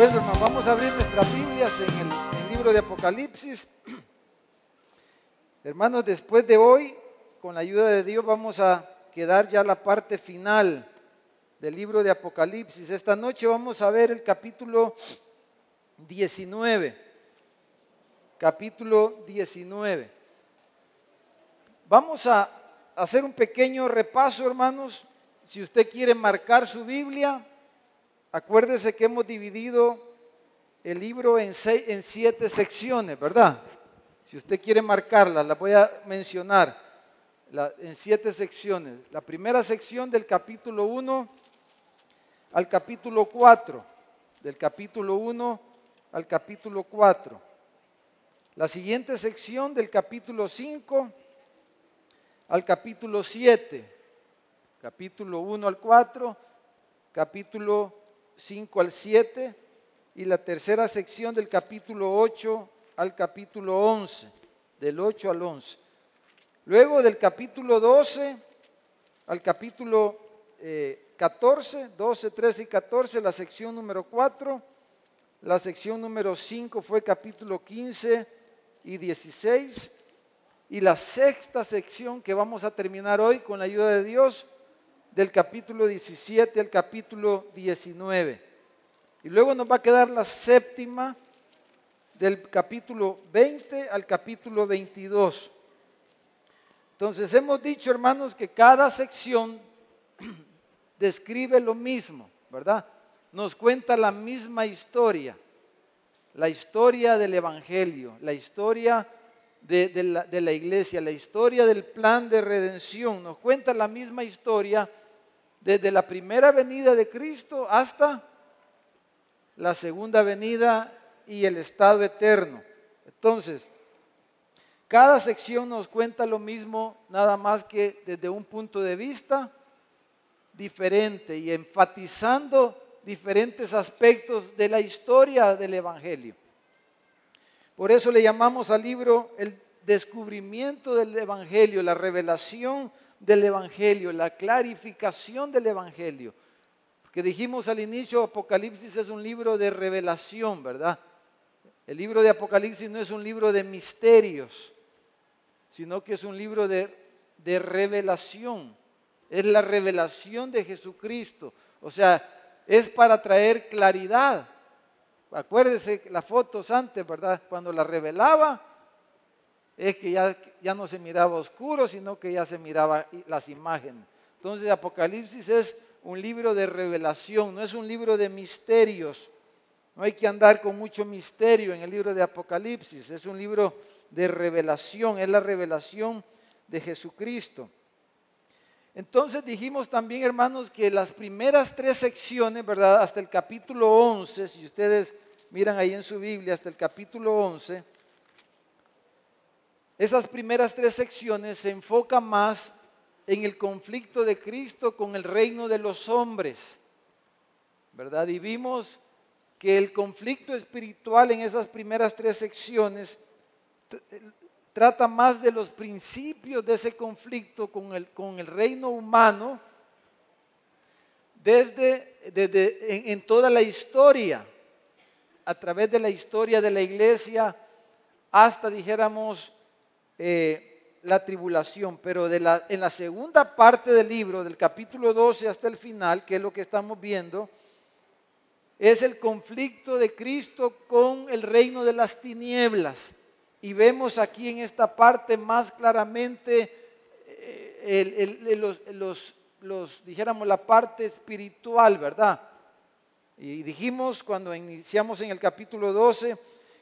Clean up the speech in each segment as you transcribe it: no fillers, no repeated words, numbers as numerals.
Bueno, hermanos, vamos a abrir nuestras Biblias en el libro de Apocalipsis. Hermanos, después de hoy, con la ayuda de Dios, vamos a quedar ya la parte final del libro de Apocalipsis. Esta noche vamos a ver el capítulo 19. Capítulo 19. Vamos a hacer un pequeño repaso, hermanos. Si usted quiere marcar su Biblia, acuérdese que hemos dividido el libro en 7 secciones, ¿verdad? Si usted quiere marcarlas, las voy a mencionar en 7 secciones. La primera sección del capítulo 1 al capítulo 4. Del capítulo 1 al capítulo 4. La siguiente sección del capítulo 5 al capítulo 7. Capítulo 1 al 4, capítulo 5 al 7 y la tercera sección del capítulo 8 al capítulo 11, del 8 al 11. Luego del capítulo 12 al capítulo 14, 12, 13 y 14, la sección número 4. La sección número 5 fue capítulo 15 y 16. Y la sexta sección que vamos a terminar hoy con la ayuda de Dios, del capítulo 17 al capítulo 19. Y luego nos va a quedar la séptima, del capítulo 20 al capítulo 22. Entonces hemos dicho, hermanos, que cada sección describe lo mismo, ¿verdad? Nos cuenta la misma historia, la historia del Evangelio, la historia de la iglesia, la historia del plan de redención. Nos cuenta la misma historia desde la primera venida de Cristo hasta la segunda venida y el estado eterno. Entonces, cada sección nos cuenta lo mismo, nada más que desde un punto de vista diferente y enfatizando diferentes aspectos de la historia del Evangelio. Por eso le llamamos al libro el descubrimiento del Evangelio, la revelación del Evangelio, la clarificación del Evangelio. Porque dijimos al inicio, Apocalipsis es un libro de revelación, ¿verdad? El libro de Apocalipsis no es un libro de misterios, sino que es un libro de revelación. Es la revelación de Jesucristo. O sea, es para traer claridad. Acuérdese las fotos antes, ¿verdad? Cuando la revelaba, es que ya no se miraba oscuro, sino que ya se miraba las imágenes. Entonces Apocalipsis es un libro de revelación, no es un libro de misterios. No hay que andar con mucho misterio en el libro de Apocalipsis, es un libro de revelación, es la revelación de Jesucristo. Entonces dijimos también, hermanos, que las primeras 3 secciones, ¿verdad? Hasta el capítulo 11, si ustedes miran ahí en su Biblia, hasta el capítulo 11, esas primeras 3 secciones se enfocan más en el conflicto de Cristo con el reino de los hombres, ¿verdad? Y vimos que el conflicto espiritual en esas primeras 3 secciones trata más de los principios de ese conflicto con el reino humano en toda la historia, a través de la historia de la iglesia hasta, dijéramos, la tribulación. Pero en la segunda parte del libro, del capítulo 12 hasta el final, que es lo que estamos viendo, es el conflicto de Cristo con el reino de las tinieblas. Y vemos aquí en esta parte más claramente dijéramos, la parte espiritual, ¿verdad? Y dijimos cuando iniciamos en el capítulo 12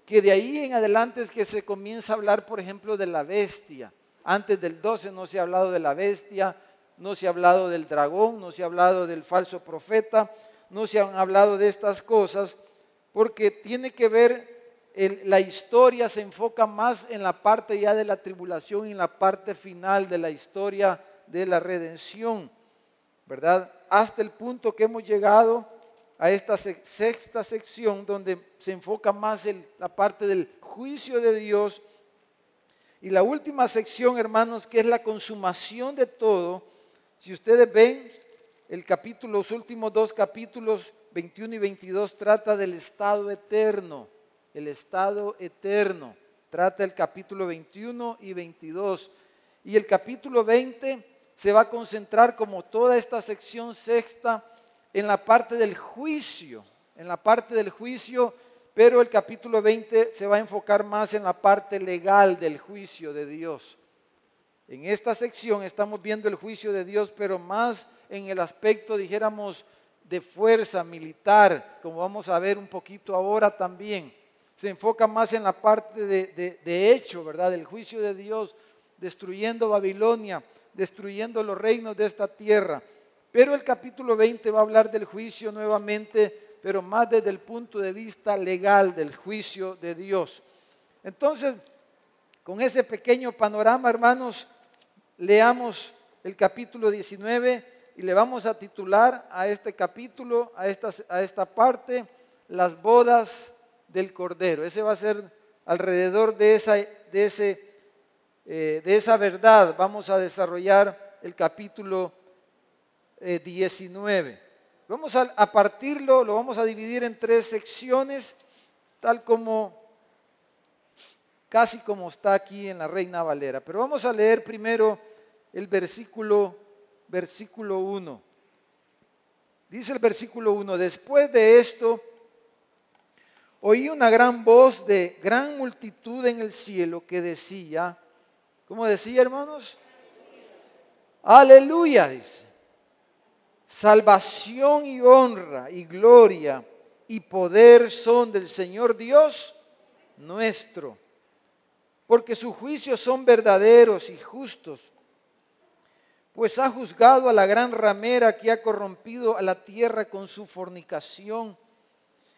que de ahí en adelante es que se comienza a hablar, por ejemplo, de la bestia. Antes del 12 no se ha hablado de la bestia, no se ha hablado del dragón, no se ha hablado del falso profeta, no se han hablado de estas cosas, porque tiene que ver, la historia se enfoca más en la parte ya de la tribulación y en la parte final de la historia de la redención, ¿verdad? Hasta el punto que hemos llegado a esta sexta sección donde se enfoca más en la parte del juicio de Dios. Y la última sección, hermanos, que es la consumación de todo. Si ustedes ven los últimos 2 capítulos 21 y 22 trata del estado eterno. El estado eterno. Trata el capítulo 21 y 22. Y el capítulo 20 se va a concentrar, como toda esta sección sexta, en la parte del juicio. En la parte del juicio, pero el capítulo 20 se va a enfocar más en la parte legal del juicio de Dios. En esta sección estamos viendo el juicio de Dios, pero más en el aspecto, dijéramos, de fuerza militar, como vamos a ver un poquito ahora también. Se enfoca más en la parte de hecho, ¿verdad? Del juicio de Dios, destruyendo Babilonia, destruyendo los reinos de esta tierra. Pero el capítulo 20 va a hablar del juicio nuevamente, pero más desde el punto de vista legal del juicio de Dios. Entonces, con ese pequeño panorama, hermanos, leamos el capítulo 19 y le vamos a titular a este capítulo, a esta parte, las bodas del Cordero. Ese va a ser alrededor de esa verdad. Vamos a desarrollar el capítulo 19. Vamos a partirlo, lo vamos a dividir en 3 secciones, tal como, casi como está aquí en la Reina Valera. Pero vamos a leer primero el versículo 1. Dice el versículo 1: después de esto, oí una gran voz de gran multitud en el cielo que decía, ¿cómo decía, hermanos? Aleluya, dice. Salvación y honra y gloria y poder son del Señor Dios nuestro, porque sus juicios son verdaderos y justos, pues ha juzgado a la gran ramera que ha corrompido a la tierra con su fornicación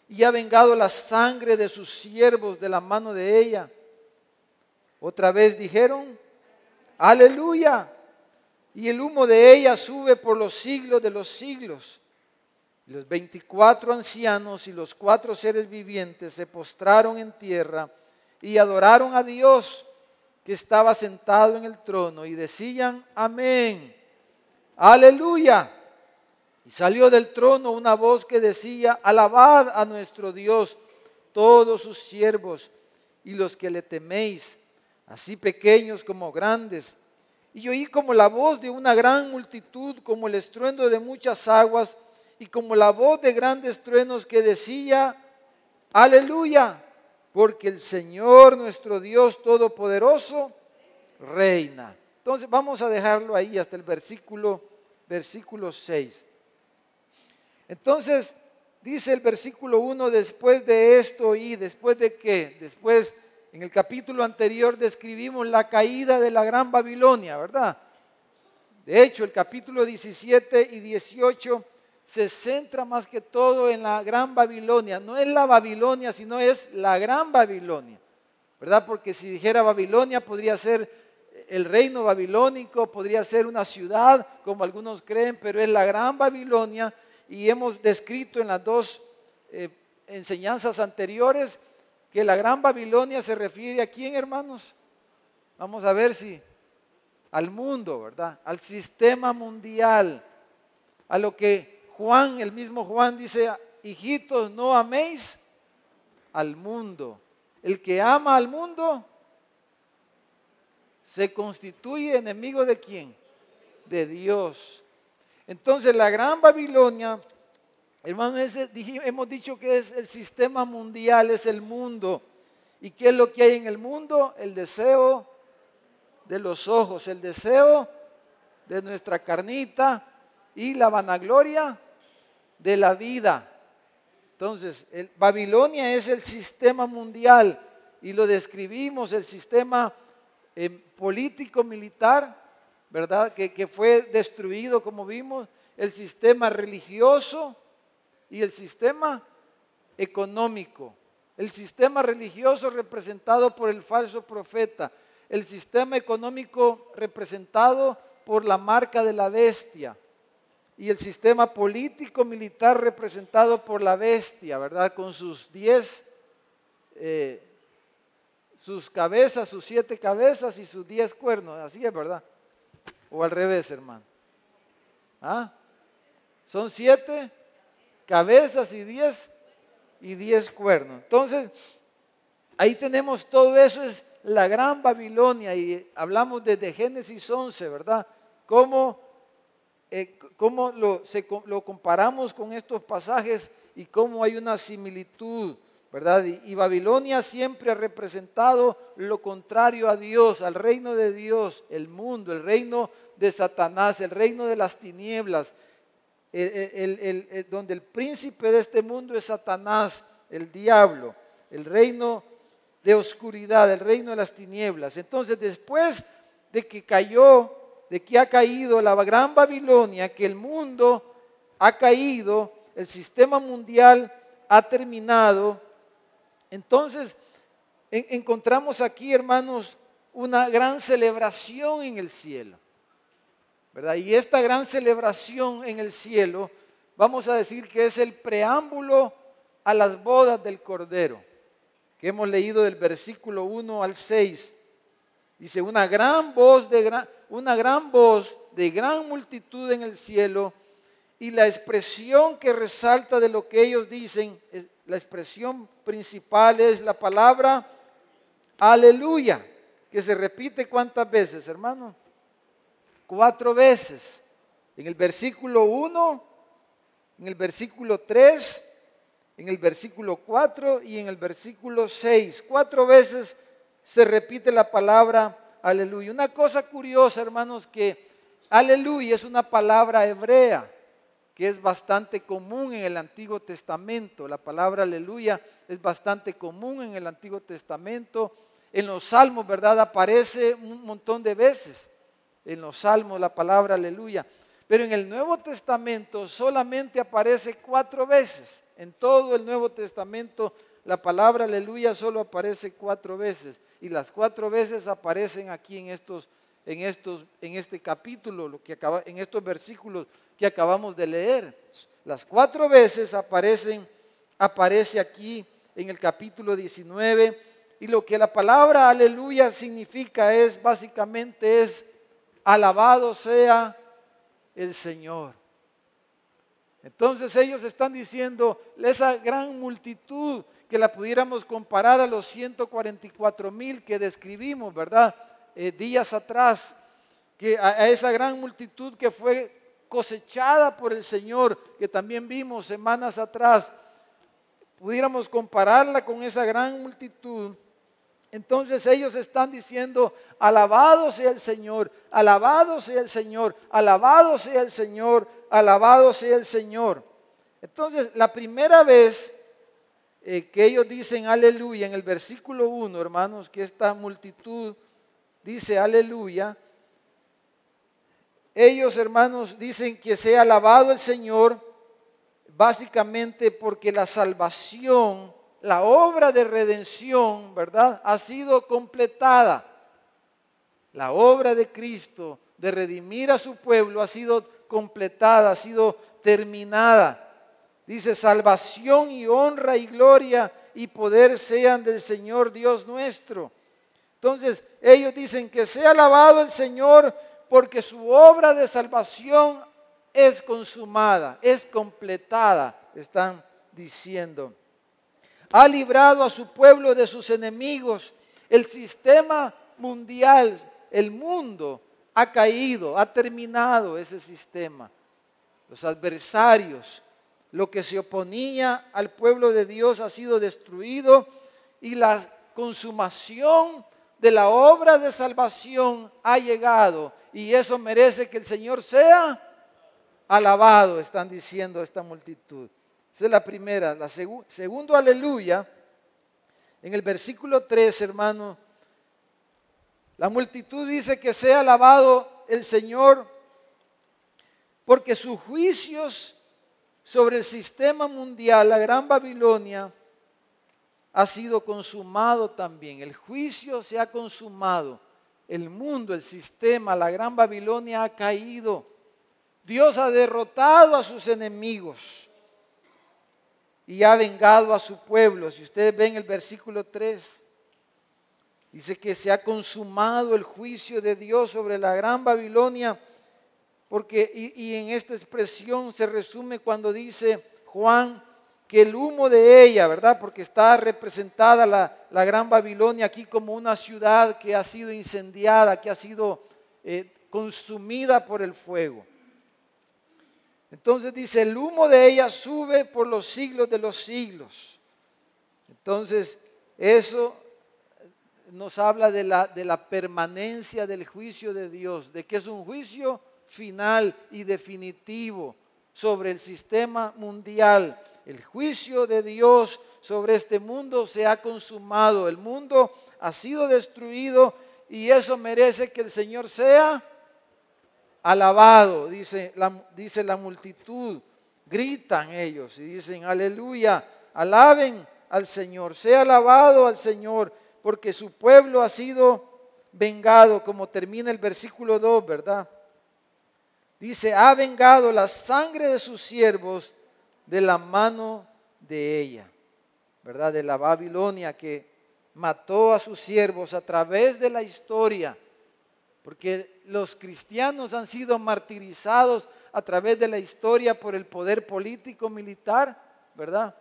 y ha vengado la sangre de sus siervos de la mano de ella. Otra vez dijeron, aleluya. Y el humo de ella sube por los siglos de los siglos. Y los 24 ancianos y los 4 seres vivientes se postraron en tierra y adoraron a Dios que estaba sentado en el trono y decían, amén, aleluya. Y salió del trono una voz que decía, alabad a nuestro Dios, todos sus siervos y los que le teméis, así pequeños como grandes. Y oí como la voz de una gran multitud, como el estruendo de muchas aguas, y como la voz de grandes truenos que decía, aleluya, porque el Señor nuestro Dios Todopoderoso reina. Entonces vamos a dejarlo ahí hasta el versículo 6. Entonces dice el versículo 1, después de esto oí, ¿después de qué? Después, en el capítulo anterior describimos la caída de la Gran Babilonia, ¿verdad? De hecho, el capítulo 17 y 18 se centra más que todo en la Gran Babilonia. No es la Babilonia, sino es la Gran Babilonia, ¿verdad? Porque si dijera Babilonia podría ser el reino babilónico, podría ser una ciudad, como algunos creen, pero es la Gran Babilonia. Y hemos descrito en las 2 enseñanzas anteriores que la Gran Babilonia se refiere a quién, hermanos. Vamos a ver si al mundo, ¿verdad? Al sistema mundial, a lo que Juan, el mismo Juan dice, hijitos, no améis al mundo. El que ama al mundo se constituye enemigo de quién? De Dios. Entonces la Gran Babilonia, hermanos, hemos dicho que es el sistema mundial, es el mundo. ¿Y qué es lo que hay en el mundo? El deseo de los ojos, el deseo de nuestra carnita y la vanagloria de la vida. Entonces, Babilonia es el sistema mundial y lo describimos, el sistema político-militar, ¿verdad? Que fue destruido, como vimos, el sistema religioso y el sistema económico. El sistema religioso representado por el falso profeta, el sistema económico representado por la marca de la bestia y el sistema político militar representado por la bestia, ¿verdad? Con sus 10 sus cabezas, sus 7 cabezas y sus 10 cuernos, así es, ¿verdad? O al revés, hermano. ¿Ah? Son 7 cabezas y 10 cuernos. Entonces, ahí tenemos todo eso, es la gran Babilonia, y hablamos desde Génesis 11, ¿verdad? Cómo lo comparamos con estos pasajes y cómo hay una similitud, ¿verdad? Y Babilonia siempre ha representado lo contrario a Dios, al reino de Dios, el mundo, el reino de Satanás, el reino de las tinieblas, donde el príncipe de este mundo es Satanás, el diablo, el reino de oscuridad, el reino de las tinieblas. Entonces, después de que ha caído la gran Babilonia, que el mundo ha caído, el sistema mundial ha terminado, entonces encontramos aquí, hermanos, una gran celebración en el cielo, ¿verdad? Y esta gran celebración en el cielo, vamos a decir que es el preámbulo a las bodas del Cordero, que hemos leído del versículo 1 al 6. Dice, una gran voz de gran multitud en el cielo, y la expresión que resalta de lo que ellos dicen, la expresión principal es la palabra aleluya, que se repite ¿cuántas veces, hermano? 4 veces. En el versículo 1, en el versículo 3, en el versículo 4 y en el versículo 6. 4 veces se repite la palabra aleluya. Una cosa curiosa, hermanos, que aleluya es una palabra hebrea que es bastante común en el Antiguo Testamento. La palabra aleluya es bastante común en el Antiguo Testamento. En los Salmos, ¿verdad? Aparece un montón de veces. En los Salmos la palabra aleluya. Pero en el Nuevo Testamento solamente aparece 4 veces. En todo el Nuevo Testamento la palabra aleluya solo aparece 4 veces. Y las 4 veces aparecen aquí en este capítulo, en estos versículos que acabamos de leer. Las 4 veces aparece aquí en el capítulo 19, y lo que la palabra aleluya significa básicamente es alabado sea el Señor. Entonces ellos están diciendo, esa gran multitud que la pudiéramos comparar a los 144,000 que describimos, ¿verdad? Días atrás, que a esa gran multitud que fue cosechada por el Señor, que también vimos semanas atrás, pudiéramos compararla con esa gran multitud. Entonces ellos están diciendo, alabado sea el Señor, alabado sea el Señor, alabado sea el Señor, alabado sea el Señor. Entonces la primera vez que ellos dicen aleluya, en el versículo 1, hermanos, que esta multitud dice aleluya, ellos, hermanos, dicen que sea alabado el Señor, básicamente porque la salvación, la obra de redención, ¿verdad?, ha sido completada. La obra de Cristo de redimir a su pueblo ha sido completada, ha sido terminada. Dice, salvación y honra y gloria y poder sean del Señor Dios nuestro. Entonces, ellos dicen que sea alabado el Señor porque su obra de salvación es consumada, es completada, están diciendo. Ha librado a su pueblo de sus enemigos. El sistema mundial, el mundo ha caído, ha terminado ese sistema. Los adversarios, lo que se oponía al pueblo de Dios ha sido destruido, y la consumación de la obra de salvación ha llegado, y eso merece que el Señor sea alabado, están diciendo esta multitud. Esa es la primera. La segundo aleluya, en el versículo 3, hermano, la multitud dice que sea alabado el Señor porque sus juicios sobre el sistema mundial, la gran Babilonia, ha sido consumado también. El juicio se ha consumado. El mundo, el sistema, la gran Babilonia ha caído. Dios ha derrotado a sus enemigos y ha vengado a su pueblo. Si ustedes ven el versículo 3, dice que se ha consumado el juicio de Dios sobre la gran Babilonia, porque y en esta expresión se resume cuando dice Juan que el humo de ella, ¿verdad? Porque está representada la Gran Babilonia aquí como una ciudad que ha sido incendiada, que ha sido consumida por el fuego. Entonces dice, el humo de ella sube por los siglos de los siglos. Entonces, eso nos habla de la permanencia del juicio de Dios, de que es un juicio final y definitivo sobre el sistema mundial. El juicio de Dios sobre este mundo se ha consumado. El mundo ha sido destruido y eso merece que el Señor sea alabado, dice la multitud. Gritan ellos y dicen, aleluya, alaben al Señor, sea alabado al Señor, porque su pueblo ha sido vengado, como termina el versículo 2, ¿verdad? Dice, ha vengado la sangre de sus siervos de la mano de ella, ¿verdad? De la Babilonia que mató a sus siervos a través de la historia, porque los cristianos han sido martirizados a través de la historia por el poder político militar, ¿verdad?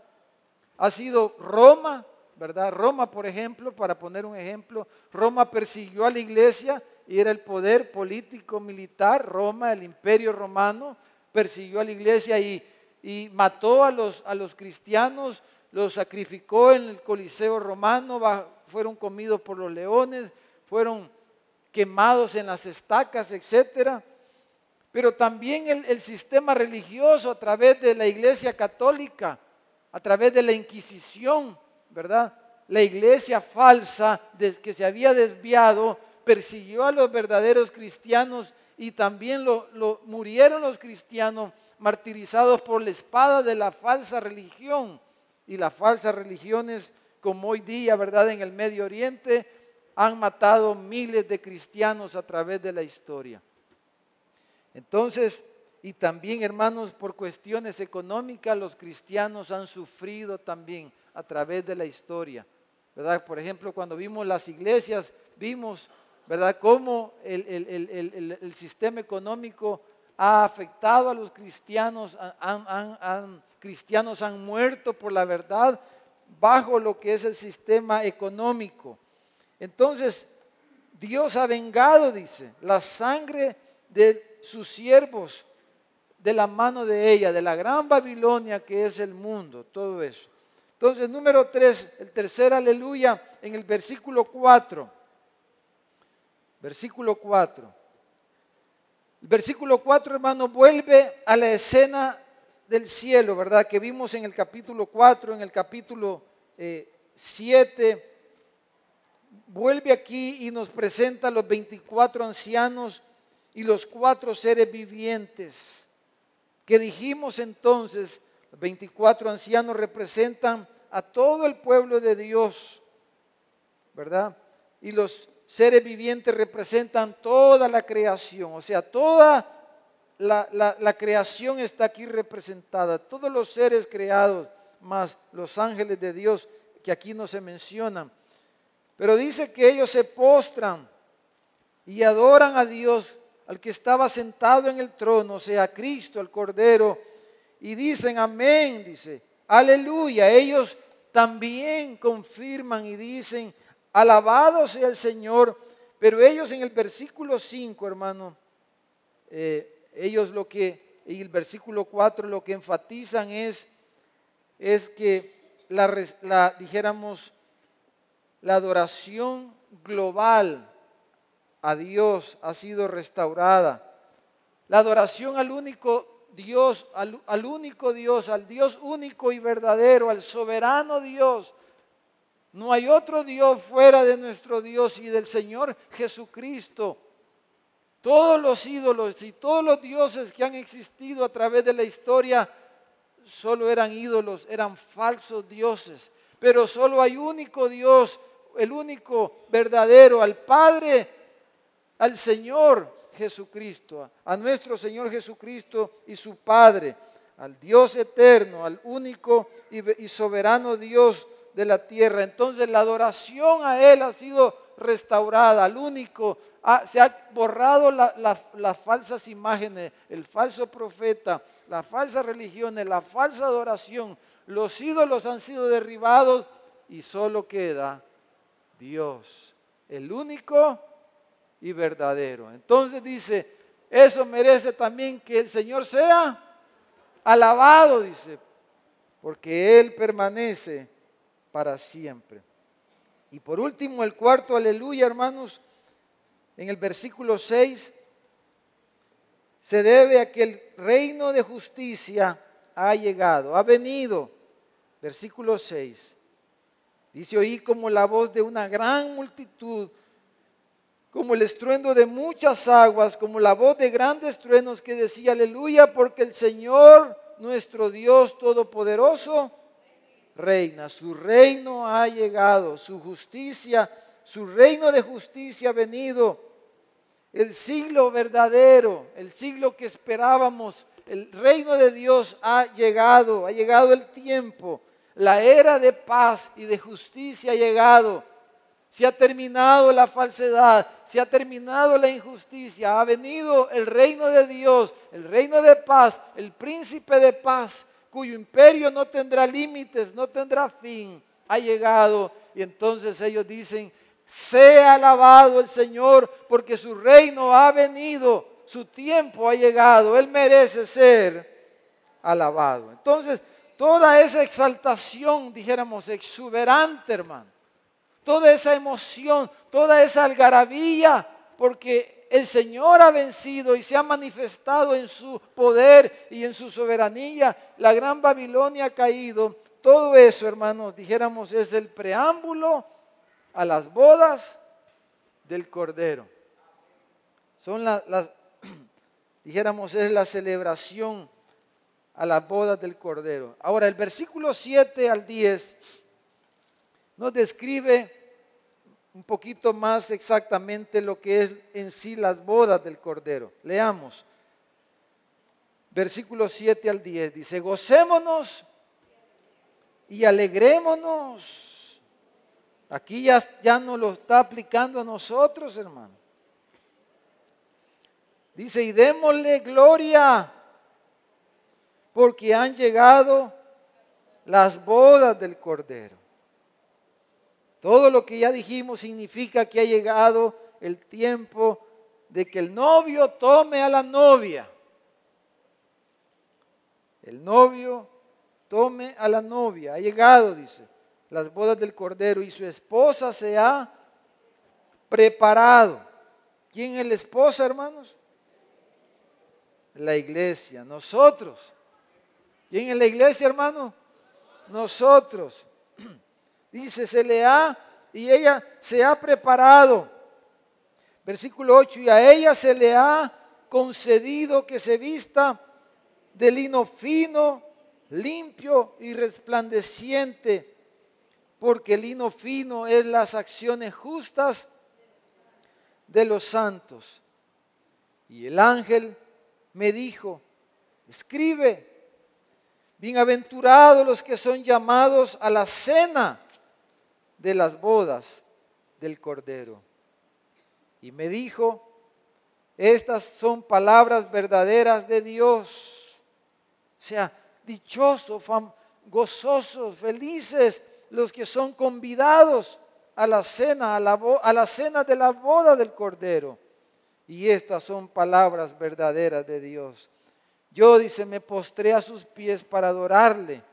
Ha sido Roma, ¿verdad? Roma, por ejemplo, para poner un ejemplo, Roma persiguió a la iglesia y era el poder político militar. Roma, el imperio romano, persiguió a la iglesia y mató a los cristianos, los sacrificó en el Coliseo romano, fueron comidos por los leones, fueron quemados en las estacas, etcétera. Pero también el sistema religioso a través de la Iglesia Católica, a través de la Inquisición, ¿verdad? La iglesia falsa que se había desviado persiguió a los verdaderos cristianos y también murieron los cristianos martirizados por la espada de la falsa religión. Y las falsas religiones, como hoy día, ¿verdad? En el Medio Oriente, han matado miles de cristianos a través de la historia. Entonces, y también, hermanos, por cuestiones económicas, los cristianos han sufrido también a través de la historia, ¿verdad? Por ejemplo, cuando vimos las iglesias, vimos, ¿verdad?, cómo el sistema económico ha afectado a los cristianos, cristianos han muerto por la verdad bajo lo que es el sistema económico. Entonces, Dios ha vengado, dice, la sangre de sus siervos de la mano de ella, de la gran Babilonia que es el mundo, todo eso. Entonces, número 3, el tercer aleluya en el versículo 4. Versículo 4. El versículo 4, hermano, vuelve a la escena del cielo, ¿verdad? Que vimos en el capítulo 4, en el capítulo 7. Vuelve aquí y nos presenta los 24 ancianos y los 4 seres vivientes. Que dijimos entonces, los 24 ancianos representan a todo el pueblo de Dios, ¿verdad? Y los seres vivientes representan toda la creación, o sea, toda la creación está aquí representada, todos los seres creados, más los ángeles de Dios que aquí no se mencionan. Pero dice que ellos se postran y adoran a Dios, al que estaba sentado en el trono, o sea, a Cristo, al Cordero, y dicen amén, dice, aleluya. Ellos también confirman y dicen, alabado sea el Señor. Pero ellos en el versículo 5, hermano, ellos y el versículo 4 lo que enfatizan es que dijéramos, la adoración global a Dios ha sido restaurada. La adoración al único Dios, al único Dios, al Dios único y verdadero, al soberano Dios. No hay otro Dios fuera de nuestro Dios y del Señor Jesucristo. Todos los ídolos y todos los dioses que han existido a través de la historia solo eran ídolos, eran falsos dioses. Pero solo hay único Dios, el único verdadero, al Padre, al Señor Jesucristo, a nuestro Señor Jesucristo y su Padre, al Dios eterno, al único y soberano Dios de la tierra. Entonces la adoración a Él ha sido restaurada, al único. Se ha borrado las falsas imágenes, el falso profeta, las falsas religiones, la falsa adoración, los ídolos han sido derribados y solo queda Dios, el único y verdadero. Entonces dice, eso merece también que el Señor sea alabado, dice, porque Él permanece para siempre. Y por último, el cuarto aleluya, hermanos, en el versículo 6, se debe a que el reino de justicia ha llegado, ha venido. Versículo 6. Dice, oí como la voz de una gran multitud, como el estruendo de muchas aguas, como la voz de grandes truenos que decía, aleluya, porque el Señor, nuestro Dios Todopoderoso, reina. Su reino ha llegado, su justicia, su reino de justicia ha venido. El siglo verdadero, el siglo que esperábamos, el reino de Dios ha llegado el tiempo. La era de paz y de justicia ha llegado. Se ha terminado la falsedad, se ha terminado la injusticia, ha venido el reino de Dios, el reino de paz, el príncipe de paz, cuyo imperio no tendrá límites, no tendrá fin, ha llegado. Y entonces ellos dicen, sea alabado el Señor, porque su reino ha venido, su tiempo ha llegado, Él merece ser alabado. Entonces, toda esa exaltación, dijéramos, exuberante, hermano, toda esa emoción, toda esa algarabía, porque el Señor ha vencido y se ha manifestado en su poder y en su soberanía. La gran Babilonia ha caído. Todo eso, hermanos, dijéramos, es el preámbulo a las bodas del Cordero. Son dijéramos, es la celebración a las bodas del Cordero. Ahora, el versículo 7 al 10 nos describe un poquito más exactamente lo que es en sí las bodas del Cordero. Leamos. Versículos 7 al 10 dice, gocémonos y alegrémonos. Aquí ya nos lo está aplicando a nosotros, hermano. Dice, y démosle gloria, porque han llegado las bodas del Cordero. Todo lo que ya dijimos significa que ha llegado el tiempo de que el novio tome a la novia. El novio tome a la novia. Ha llegado, dice, las bodas del Cordero y su esposa se ha preparado. ¿Quién es la esposa, hermanos? La iglesia, nosotros. ¿Quién es la iglesia, hermano? Nosotros. Dice, y ella se ha preparado. Versículo 8, y a ella se le ha concedido que se vista de lino fino, limpio y resplandeciente, porque el lino fino es las acciones justas de los santos. Y el ángel me dijo, escribe, bienaventurados los que son llamados a la cena de las bodas del Cordero. Y me dijo, estas son palabras verdaderas de Dios. O sea, dichosos, gozosos, felices los que son convidados a la cena, a la cena de la boda del Cordero. Y estas son palabras verdaderas de Dios. Yo, dice, me postré a sus pies para adorarle.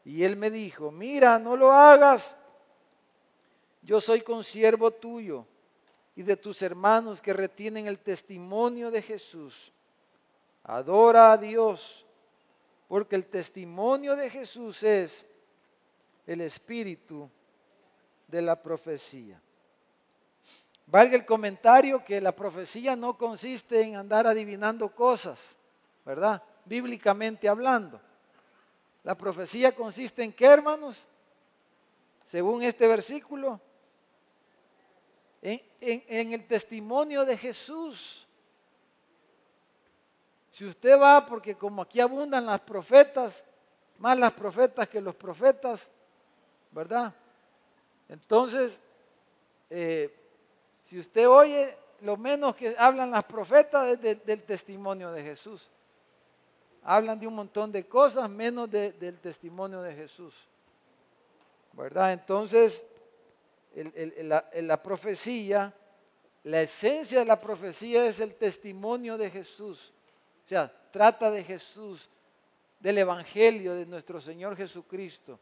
Y él me dijo, mira, no lo hagas. Yo soy consiervo tuyo y de tus hermanos que retienen el testimonio de Jesús. Adora a Dios, porque el testimonio de Jesús es el espíritu de la profecía. Valga el comentario que la profecía no consiste en andar adivinando cosas, ¿verdad? Bíblicamente hablando. La profecía consiste en ¿qué, hermanos? Según este versículo, en el testimonio de Jesús. Si usted va, porque como aquí abundan las profetas, más las profetas que los profetas, ¿verdad? Entonces, si usted oye, lo menos que hablan las profetas es del testimonio de Jesús. hablan de un montón de cosas menos del testimonio de Jesús, ¿verdad? Entonces, la profecía, la esencia de la profecía es el testimonio de Jesús. O sea, trata de Jesús, del Evangelio de nuestro Señor Jesucristo,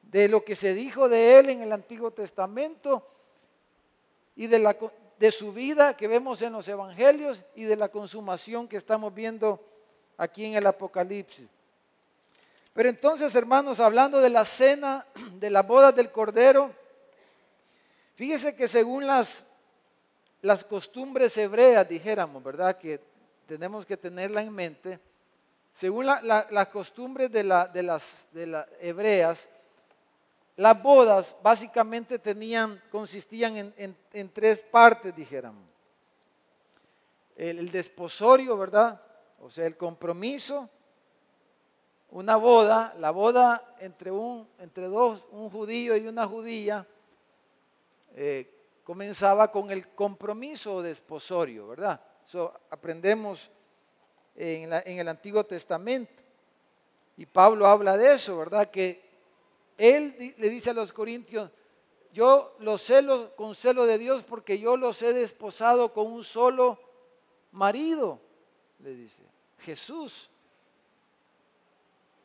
de lo que se dijo de Él en el Antiguo Testamento y de su vida que vemos en los Evangelios y de la consumación que estamos viendo aquí en el Apocalipsis. Pero entonces, hermanos, hablando de la cena, de la boda del Cordero, fíjese que según las costumbres hebreas, dijéramos, ¿verdad? Que tenemos que tenerla en mente. Según las costumbres de las hebreas, las bodas básicamente consistían en tres partes, dijéramos. El desposorio, ¿verdad? O sea, el compromiso. Una boda, la boda entre un judío y una judía, comenzaba con el compromiso o desposorio, ¿verdad? Eso aprendemos en el Antiguo Testamento. Y Pablo habla de eso, ¿verdad? Que él le dice a los corintios, yo los celo con celo de Dios porque yo los he desposado con un solo marido, le dice, Jesús.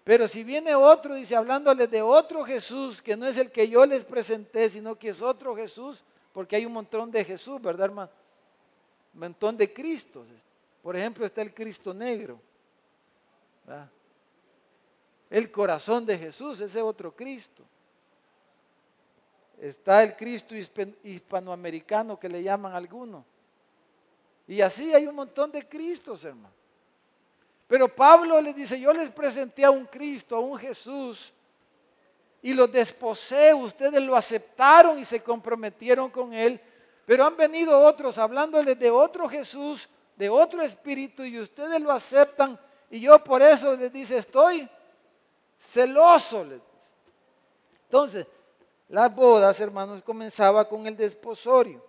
Pero si viene otro, dice, hablándoles de otro Jesús, que no es el que yo les presenté, sino que es otro Jesús, porque hay un montón de Jesús, ¿verdad, hermano? Un montón de Cristos. Por ejemplo, está el Cristo negro, ¿verdad? El corazón de Jesús, ese otro Cristo. Está el Cristo hispanoamericano que le llaman algunos. Y así hay un montón de Cristos, hermano. Pero Pablo les dice, yo les presenté a un Cristo, a un Jesús, y los desposé, ustedes lo aceptaron y se comprometieron con Él, pero han venido otros hablándoles de otro Jesús, de otro Espíritu, y ustedes lo aceptan, y yo por eso les dice, estoy celoso. Entonces, las bodas, hermanos, comenzaba con el desposorio,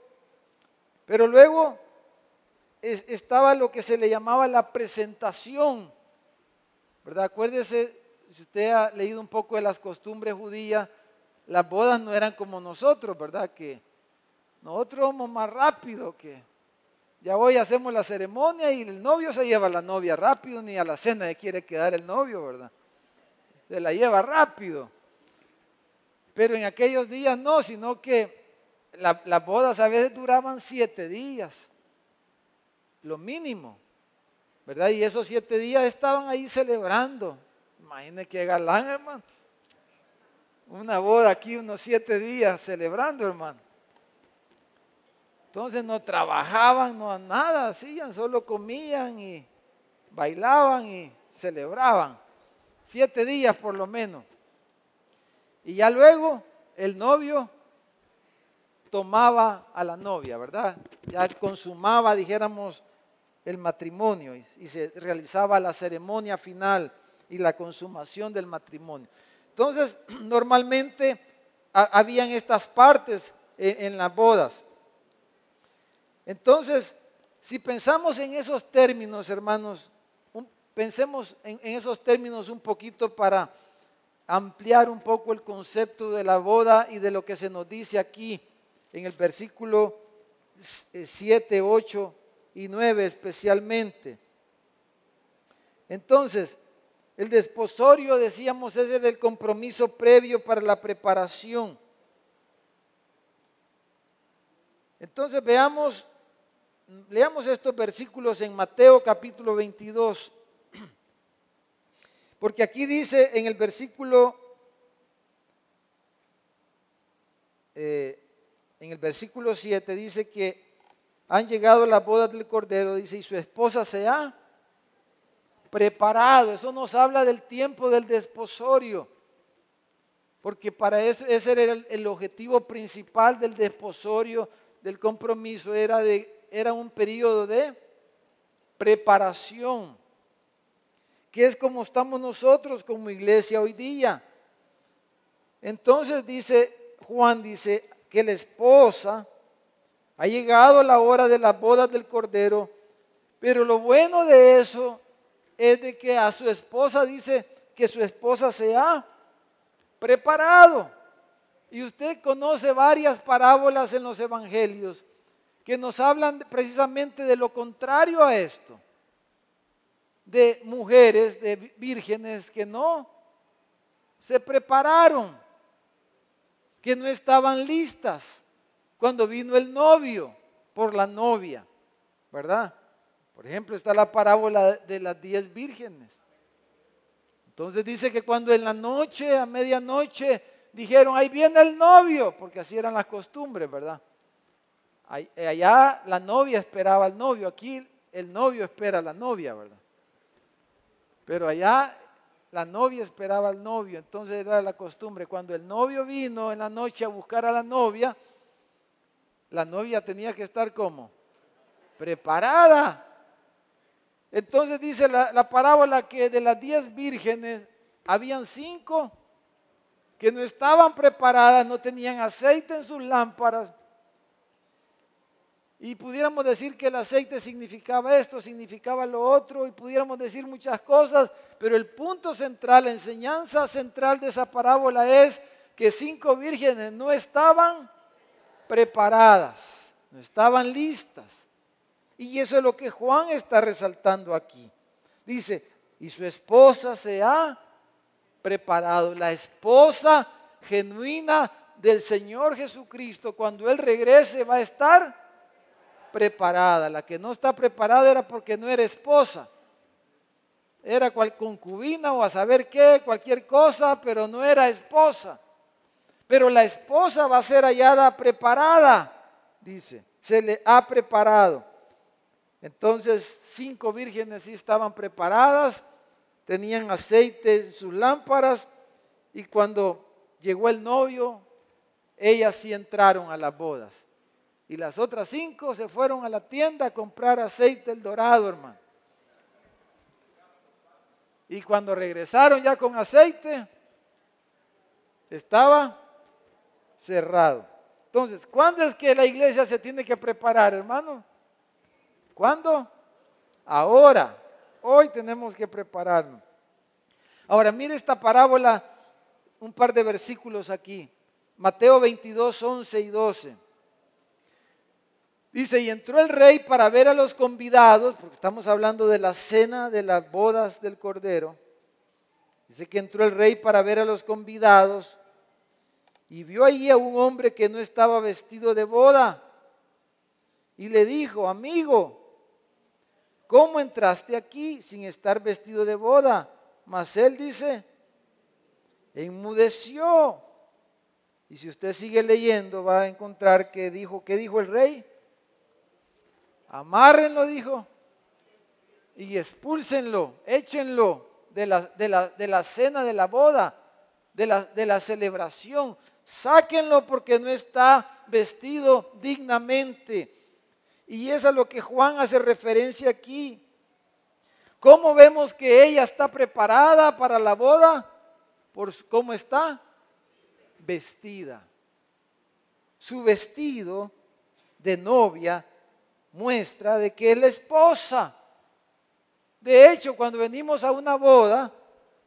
pero luego estaba lo que se le llamaba la presentación, ¿verdad? Acuérdese, si usted ha leído un poco de las costumbres judías, las bodas no eran como nosotros, ¿verdad? Que nosotros vamos más rápido, que ya hoy hacemos la ceremonia y el novio se lleva a la novia rápido, ni a la cena le quiere quedar el novio, ¿verdad? Se la lleva rápido. Pero en aquellos días no, sino que las bodas a veces duraban 7 días. Lo mínimo, ¿verdad? Y esos 7 días estaban ahí celebrando. Imagínense qué galán, hermano. Una boda aquí, unos 7 días celebrando, hermano. Entonces no trabajaban, no nada, hacían, solo comían y bailaban y celebraban. 7 días por lo menos. Y ya luego el novio tomaba a la novia, ¿verdad? Ya consumaba, dijéramos, el matrimonio y se realizaba la ceremonia final y la consumación del matrimonio. Entonces, normalmente habían estas partes en las bodas. Entonces, si pensamos en esos términos, hermanos, pensemos en esos términos un poquito para ampliar un poco el concepto de la boda y de lo que se nos dice aquí en el versículo 7, 8 y 9 especialmente. Entonces, el desposorio, decíamos, es el compromiso previo para la preparación. Entonces leamos estos versículos en Mateo capítulo 22. Porque aquí dice en el versículo 7, dice que han llegado las bodas del Cordero, dice, y su esposa se ha preparado. Eso nos habla del tiempo del desposorio, porque para eso, ese era el objetivo principal del desposorio, del compromiso, era un periodo de preparación, que es como estamos nosotros como iglesia hoy día. Entonces Juan dice que la esposa ha llegado la hora de las bodas del Cordero, pero lo bueno de eso es de que a su esposa dice que su esposa se ha preparado. Y usted conoce varias parábolas en los evangelios que nos hablan precisamente de lo contrario a esto. De mujeres, de vírgenes que no se prepararon, que no estaban listas cuando vino el novio por la novia, ¿verdad? Por ejemplo, está la parábola de las 10 vírgenes. Entonces dice que cuando en la noche, a medianoche, dijeron, ahí viene el novio, porque así eran las costumbres, ¿verdad? Allá la novia esperaba al novio, aquí el novio espera a la novia, ¿verdad? Pero allá la novia esperaba al novio, entonces era la costumbre. Cuando el novio vino en la noche a buscar a la novia tenía que estar como preparada. Entonces dice la parábola que de las 10 vírgenes habían 5 que no estaban preparadas, no tenían aceite en sus lámparas. Y pudiéramos decir que el aceite significaba esto, significaba lo otro, y pudiéramos decir muchas cosas, pero el punto central, la enseñanza central de esa parábola es que 5 vírgenes no estaban preparadas, no estaban listas. Y eso es lo que Juan está resaltando aquí. Dice, y su esposa se ha preparado. La esposa genuina del Señor Jesucristo, cuando Él regrese, va a estar preparada. La que no está preparada era porque no era esposa. Era cual concubina o a saber qué, cualquier cosa, pero no era esposa. Pero la esposa va a ser hallada preparada, dice, se le ha preparado. Entonces 5 vírgenes sí estaban preparadas, tenían aceite en sus lámparas, y cuando llegó el novio, ellas sí entraron a las bodas. Y las otras 5 se fueron a la tienda a comprar aceite El Dorado, hermano. Y cuando regresaron ya con aceite, estaba cerrado. Entonces, ¿cuándo es que la iglesia se tiene que preparar, hermano? ¿Cuándo? Ahora. Hoy tenemos que prepararnos. Ahora, mire esta parábola, un par de versículos aquí. Mateo 22, 11 y 12. Dice, y entró el rey para ver a los convidados, porque estamos hablando de la cena de las bodas del Cordero. Dice que entró el rey para ver a los convidados y vio allí a un hombre que no estaba vestido de boda. Y le dijo, amigo, ¿cómo entraste aquí sin estar vestido de boda? Mas él dice, enmudeció. Y si usted sigue leyendo va a encontrar que dijo, ¿qué dijo el rey? Amárrenlo, dijo, y expúlsenlo, échenlo de la cena de la boda, de la celebración. Sáquenlo porque no está vestido dignamente. Y eso es a lo que Juan hace referencia aquí. ¿Cómo vemos que ella está preparada para la boda? Por cómo está vestida. Su vestido de novia muestra de que es la esposa. De hecho, cuando venimos a una boda,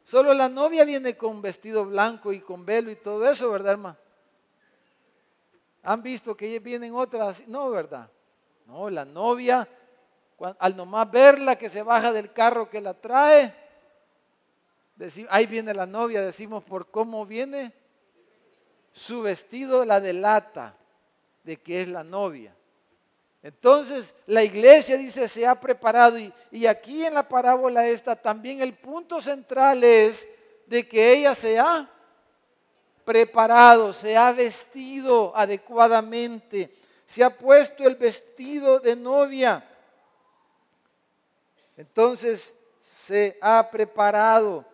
solo la novia viene con vestido blanco y con velo y todo eso, ¿verdad, hermano? ¿Han visto que vienen otras? No, ¿verdad? No, la novia, al nomás verla que se baja del carro que la trae, ahí viene la novia, decimos por cómo viene, su vestido la delata de que es la novia. Entonces la iglesia dice se ha preparado y aquí en la parábola esta también el punto central es de que ella se ha preparado, se ha vestido adecuadamente, se ha puesto el vestido de novia. Entonces se ha preparado.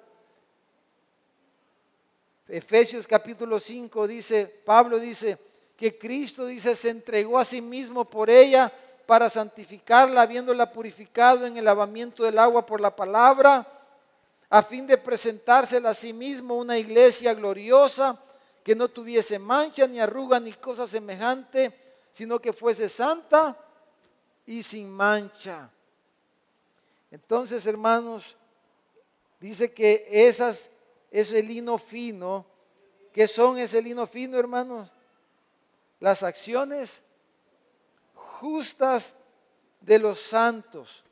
Efesios capítulo 5 dice, Pablo dice que Cristo dice se entregó a sí mismo por ella para santificarla, habiéndola purificado en el lavamiento del agua por la palabra, a fin de presentársela a sí mismo una iglesia gloriosa, que no tuviese mancha, ni arruga, ni cosa semejante, sino que fuese santa y sin mancha. Entonces, hermanos, Dice que ese lino fino. ¿Qué son ese lino fino, hermanos? Las acciones justas de los santos.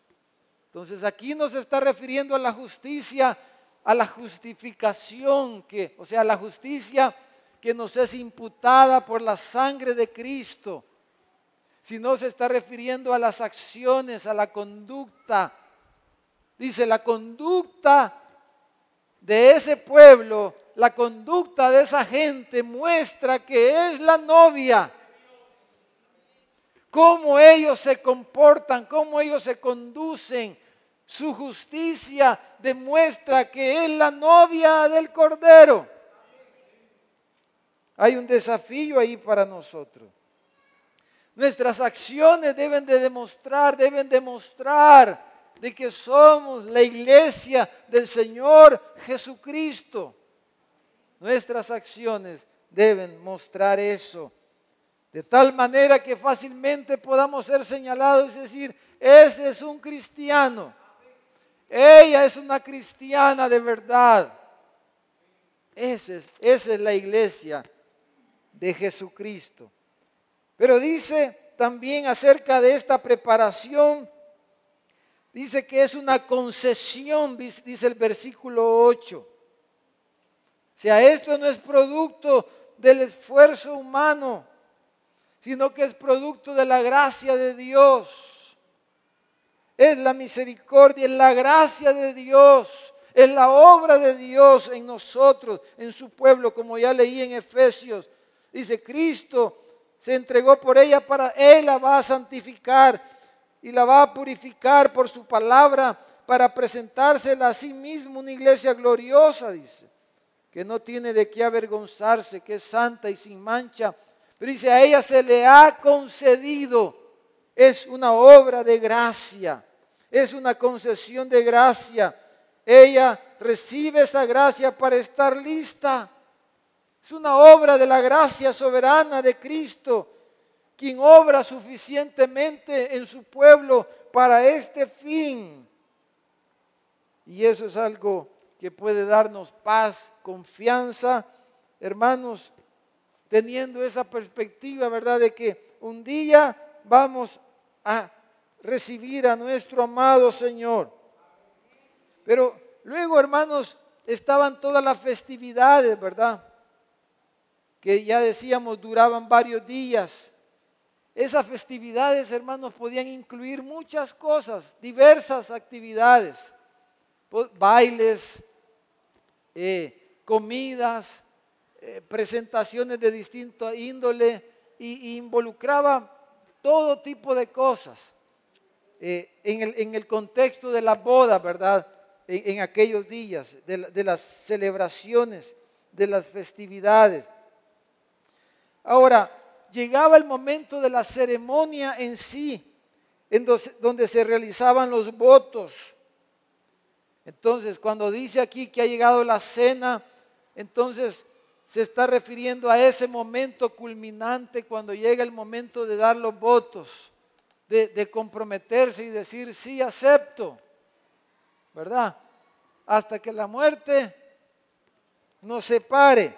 Entonces aquí nos está refiriendo a la justicia, a la justificación, o sea, la justicia que nos es imputada por la sangre de Cristo. Si no, se está refiriendo a las acciones, a la conducta. Dice, la conducta de ese pueblo, la conducta de esa gente muestra que es la novia. Cómo ellos se comportan, cómo ellos se conducen. Su justicia demuestra que es la novia del Cordero. Hay un desafío ahí para nosotros. Nuestras acciones deben demostrar de que somos la iglesia del Señor Jesucristo. Nuestras acciones deben mostrar eso. De tal manera que fácilmente podamos ser señalados y decir, ese es un cristiano. Ella es una cristiana de verdad. Esa es la iglesia de Jesucristo. Pero dice también acerca de esta preparación, dice que es una concesión, dice el versículo 8. O sea, esto no es producto del esfuerzo humano, sino que es producto de la gracia de Dios. Es la misericordia, es la gracia de Dios, es la obra de Dios en nosotros, en su pueblo, como ya leí en Efesios. Dice, Cristo se entregó por ella Él la va a santificar y la va a purificar por su palabra para presentársela a sí mismo una iglesia gloriosa, dice, que no tiene de qué avergonzarse, que es santa y sin mancha. Pero dice, a ella se le ha concedido, es una obra de gracia, es una concesión de gracia. Ella recibe esa gracia para estar lista. Es una obra de la gracia soberana de Cristo, quien obra suficientemente en su pueblo para este fin. Y eso es algo que puede darnos paz, confianza, hermanos, teniendo esa perspectiva, ¿verdad? De que un día vamos a recibir a nuestro amado Señor. Pero luego, hermanos, estaban todas las festividades, ¿verdad? Que ya decíamos duraban varios días. Esas festividades, hermanos, podían incluir muchas cosas, diversas actividades, bailes, comidas, presentaciones de distinta índole, y involucraba todo tipo de cosas en el contexto de la boda, ¿verdad? En aquellos días, de las celebraciones, de las festividades. Ahora, llegaba el momento de la ceremonia en sí, donde se realizaban los votos. Entonces, cuando dice aquí que ha llegado la cena, entonces se está refiriendo a ese momento culminante cuando llega el momento de dar los votos, de comprometerse y decir sí, acepto, ¿verdad? Hasta que la muerte nos separe.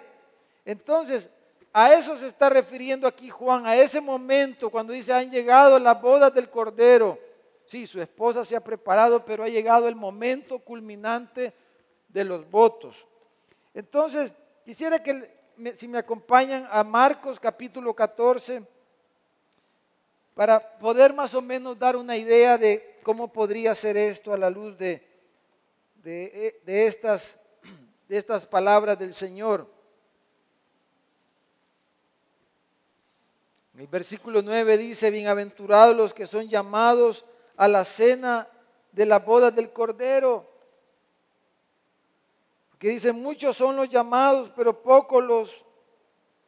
Entonces, a eso se está refiriendo aquí Juan, a ese momento cuando dice han llegado las bodas del Cordero. Sí, su esposa se ha preparado, pero ha llegado el momento culminante de los votos. Entonces, quisiera que si me acompañan a Marcos capítulo 14, para poder más o menos dar una idea de cómo podría ser esto a la luz de estas palabras del Señor. El versículo 9 dice, bienaventurados los que son llamados a la cena de las bodas del Cordero. Que dice, muchos son los llamados, pero pocos los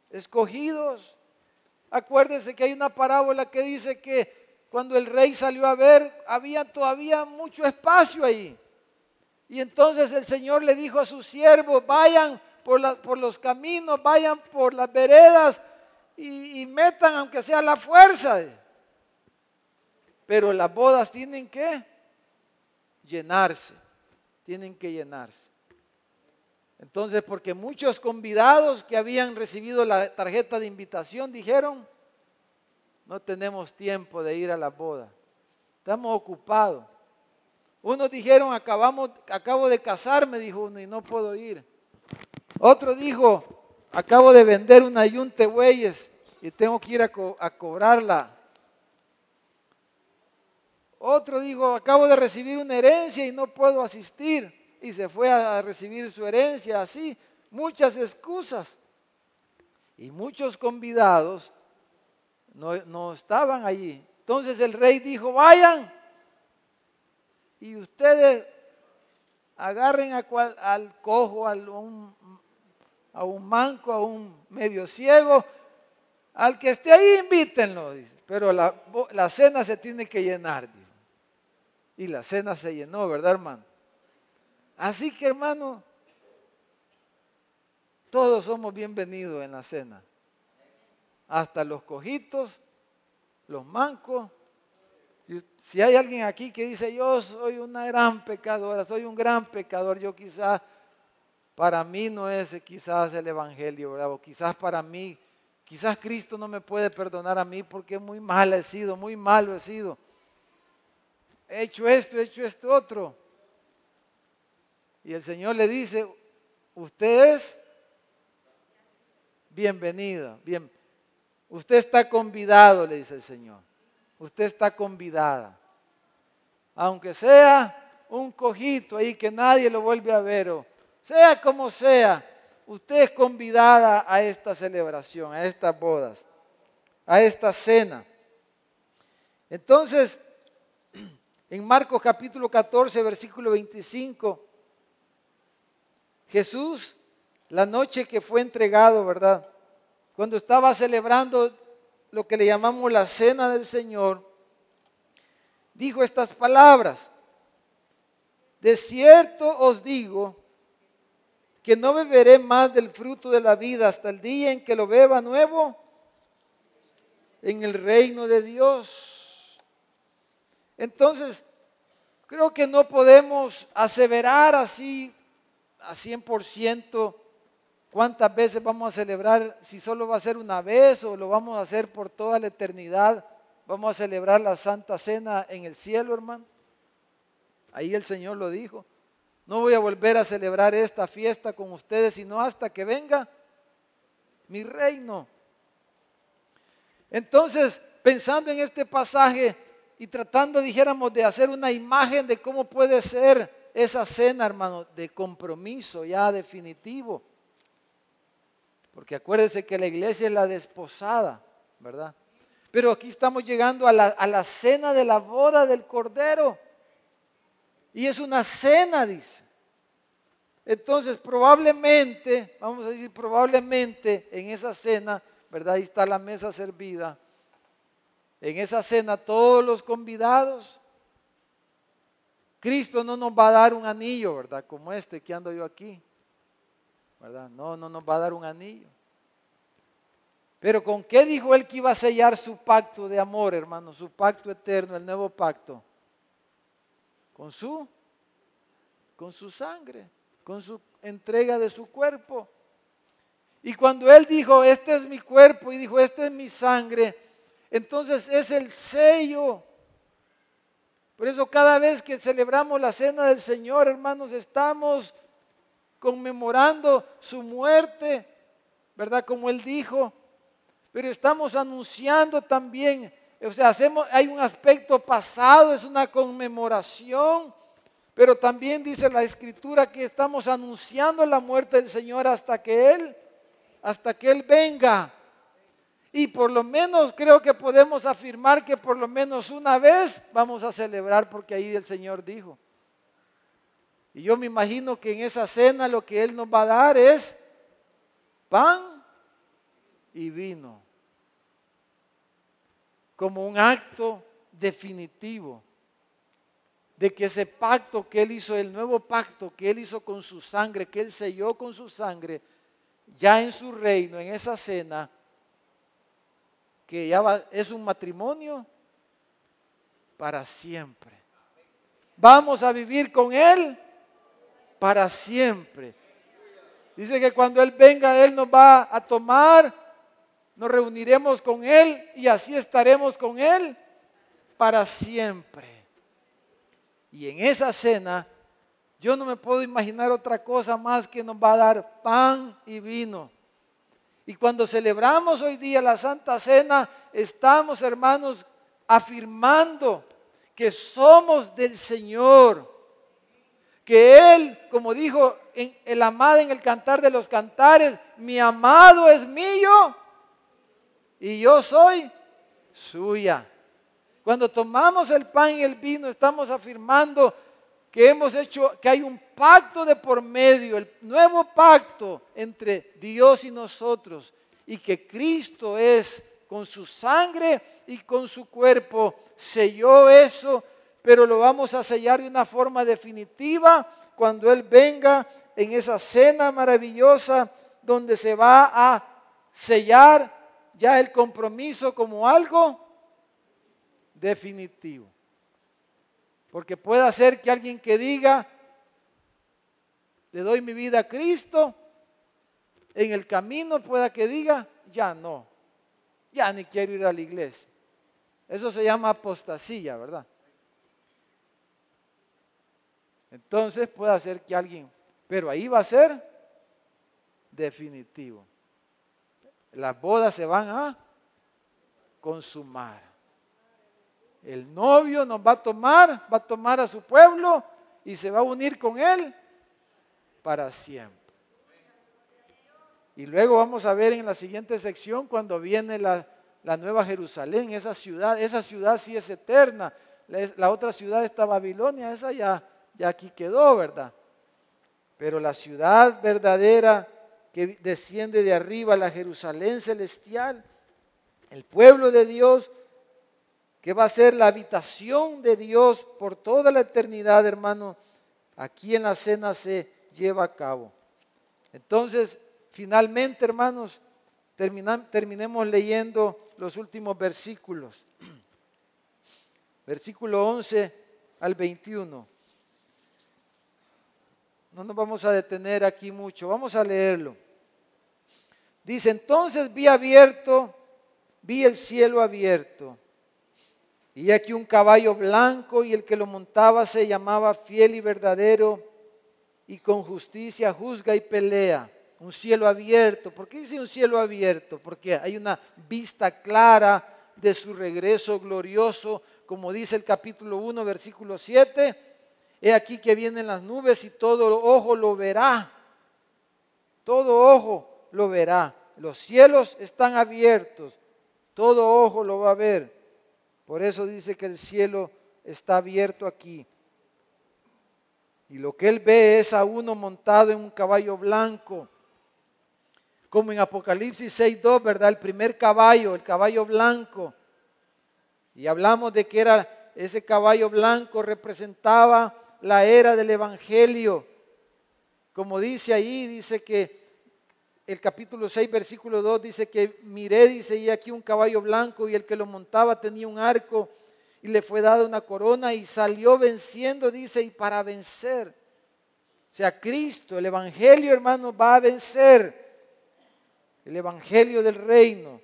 escogidos. Acuérdense que hay una parábola que dice que cuando el rey salió a ver, había todavía mucho espacio ahí. Y entonces el Señor le dijo a sus siervos, vayan por los caminos, vayan por las veredas y metan aunque sea la fuerza. Pero las bodas tienen que llenarse, tienen que llenarse. Entonces, porque muchos convidados que habían recibido la tarjeta de invitación dijeron, no tenemos tiempo de ir a la boda, estamos ocupados. Unos dijeron, acabo de casarme, dijo uno, y no puedo ir. Otro dijo, acabo de vender una yunta de bueyes y tengo que ir a cobrarla. Otro dijo, acabo de recibir una herencia y no puedo asistir. Y se fue a recibir su herencia, así, muchas excusas. Y muchos convidados no estaban allí. Entonces el rey dijo, vayan y ustedes agarren al cojo, a un manco, a un medio ciego, al que esté ahí invítenlo, dice. Pero la cena se tiene que llenar, dijo. Y la cena se llenó, ¿verdad, hermano? Así que, hermano, todos somos bienvenidos en la cena. Hasta los cojitos, los mancos. Si hay alguien aquí que dice, yo soy una gran pecadora, soy un gran pecador, yo quizás, para mí no es quizás el evangelio, ¿verdad? O quizás para mí, quizás Cristo no me puede perdonar a mí porque muy mal he sido, muy malo he sido. He hecho esto otro. Y el Señor le dice, usted es bienvenido, bien. Usted está convidado, le dice el Señor. Usted está convidada. Aunque sea un cojito ahí que nadie lo vuelve a ver, o sea como sea, usted es convidada a esta celebración, a estas bodas, a esta cena. Entonces, en Marcos capítulo 14, versículo 25, Jesús, la noche que fue entregado, ¿verdad? Cuando estaba celebrando lo que le llamamos la cena del Señor, dijo estas palabras: de cierto os digo que no beberé más del fruto de la vida hasta el día en que lo beba nuevo en el reino de Dios. Entonces, creo que no podemos aseverar así a 100% cuántas veces vamos a celebrar, si solo va a ser una vez o lo vamos a hacer por toda la eternidad. Vamos a celebrar la Santa Cena en el cielo, hermano. Ahí el Señor lo dijo. No voy a volver a celebrar esta fiesta con ustedes, sino hasta que venga mi reino. Entonces, pensando en este pasaje y tratando, dijéramos, de hacer una imagen de cómo puede ser esa cena, hermano, de compromiso ya definitivo. Porque acuérdense que la iglesia es la desposada, ¿verdad? Pero aquí estamos llegando a la cena de la boda del Cordero. Y es una cena, dice. Entonces, probablemente, vamos a decir, probablemente en esa cena, ¿verdad? Ahí está la mesa servida. En esa cena todos los convidados. Cristo no nos va a dar un anillo, ¿verdad? Como este que ando yo aquí, ¿verdad? No nos va a dar un anillo. Pero ¿con qué dijo él que iba a sellar su pacto de amor, hermano? Su pacto eterno, el nuevo pacto. Con su sangre, con su entrega de su cuerpo. Y cuando él dijo, este es mi cuerpo, y dijo, este es mi sangre, entonces es el sello. Por eso cada vez que celebramos la cena del Señor, hermanos, estamos conmemorando su muerte, ¿verdad? Como él dijo. Pero estamos anunciando también, o sea, hay un aspecto pasado, es una conmemoración, pero también dice la Escritura que estamos anunciando la muerte del Señor hasta que Él venga. Y por lo menos creo que podemos afirmar que por lo menos una vez vamos a celebrar, porque ahí el Señor dijo. Y yo me imagino que en esa cena lo que Él nos va a dar es pan y vino, como un acto definitivo de que ese pacto que Él hizo, el nuevo pacto que Él hizo con su sangre, que Él selló con su sangre, ya en su reino, en esa cena, que ya es un matrimonio para siempre. Vamos a vivir con Él para siempre. Dice que cuando Él venga, Él nos va a tomar, nos reuniremos con Él y así estaremos con Él para siempre. Y en esa cena, yo no me puedo imaginar otra cosa más que nos va a dar pan y vino. Y cuando celebramos hoy día la Santa Cena, estamos, hermanos, afirmando que somos del Señor. Que Él, como dijo el amado en el Cantar de los Cantares, mi amado es mío y yo soy suya. Cuando tomamos el pan y el vino, estamos afirmando que hemos hecho, que hay un pacto de por medio, el nuevo pacto entre Dios y nosotros, y que Cristo es con su sangre y con su cuerpo selló eso, pero lo vamos a sellar de una forma definitiva cuando Él venga en esa cena maravillosa donde se va a sellar ya el compromiso como algo definitivo. Porque puede ser que alguien que diga, le doy mi vida a Cristo, en el camino pueda que diga, ya no, ya ni quiero ir a la iglesia. Eso se llama apostasía, ¿verdad? Entonces puede ser que alguien, pero ahí va a ser definitivo. Las bodas se van a consumar. El novio nos va a tomar a su pueblo y se va a unir con él para siempre. Y luego vamos a ver en la siguiente sección cuando viene la Nueva Jerusalén, esa ciudad sí es eterna. La otra ciudad está Babilonia, esa ya aquí quedó, ¿verdad? Pero la ciudad verdadera que desciende de arriba, la Jerusalén celestial, el pueblo de Dios, que va a ser la habitación de Dios por toda la eternidad, hermano, aquí en la cena se lleva a cabo. Entonces, finalmente, hermanos, terminemos leyendo los últimos versículos. Versículo 11 al 21. No nos vamos a detener aquí mucho, vamos a leerlo. Dice, entonces vi el cielo abierto, y aquí un caballo blanco, y el que lo montaba se llamaba Fiel y Verdadero, y con justicia juzga y pelea. Un cielo abierto. ¿Por qué dice un cielo abierto? Porque hay una vista clara de su regreso glorioso, como dice el capítulo 1, versículo 7. He aquí que vienen las nubes y todo ojo lo verá. Todo ojo lo verá. Los cielos están abiertos. Todo ojo lo va a ver. Por eso dice que el cielo está abierto aquí. Y lo que él ve es a uno montado en un caballo blanco. Como en Apocalipsis 6:2, ¿verdad? El primer caballo, el caballo blanco. Y hablamos de que ese caballo blanco representaba la era del Evangelio. Como dice ahí, dice que el capítulo 6, versículo 2, dice que miré, dice, y aquí un caballo blanco, y el que lo montaba tenía un arco, y le fue dada una corona, y salió venciendo, dice, y para vencer. O sea, Cristo, el Evangelio, hermanos, va a vencer. El Evangelio del reino.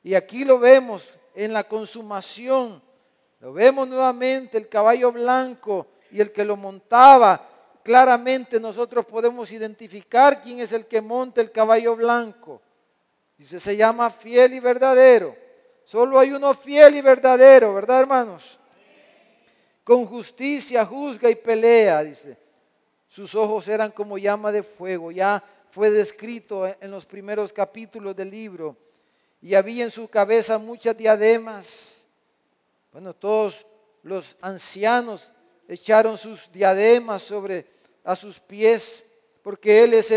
Y aquí lo vemos en la consumación. Lo vemos nuevamente, el caballo blanco y el que lo montaba. Claramente nosotros podemos identificar quién es el que monta el caballo blanco. Dice, se llama Fiel y Verdadero. Solo hay uno fiel y verdadero, ¿verdad, hermanos? Con justicia juzga y pelea, dice. Sus ojos eran como llama de fuego. Ya fue descrito en los primeros capítulos del libro. Y había en su cabeza muchas diademas. Bueno, todos los ancianos echaron sus diademas a sus pies, porque Él es